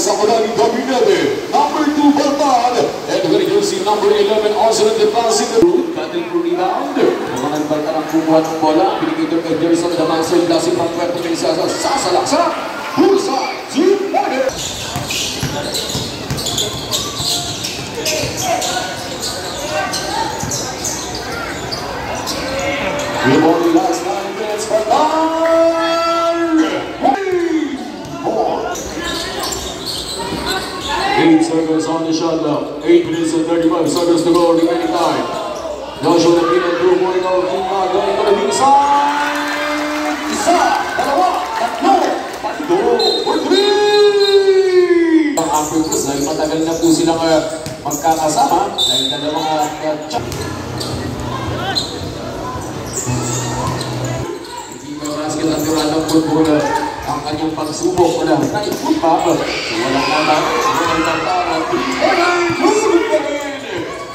sa ulang gabinete. Number 2, Baltad. And we're going to use number 11, also in the passing. Battle for rebound. Naman Baltad ang kumuha ng bola. Pinigay ito kay Jerison Damasio. Klaseng pang pwerto ng isa sa sasalaksa. Bullseye, 2-pointer. We've only last 9 minutes for time. 8 seconds on the shot clock. 8 minutes and 35 seconds to go. Remaining time. Joshua Napino through morning of going to the inside. Isa, dalawa, tatlo, patlo, for 3. Ang Africans dahil matagal na po silang magkakasama dahil dalawang basket at Duranang football ang kanyang pagsubok na naipot pa. So walang nalang, walang tantangan.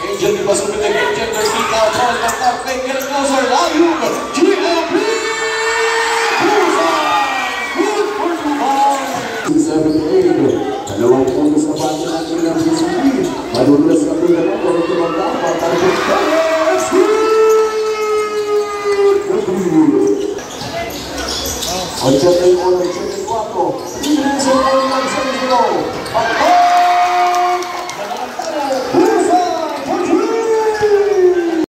Angel di ba sumit again, gender speak out, all the top, make it closer, Ayub, GLP! Good for Dubai! 7-8, dalawang puntos na bati natin ng Bisubi. Madulas na pila na, pero tumanda, patarapos ka. Oggi è il 4, 3 minutes and 41 seconds to go.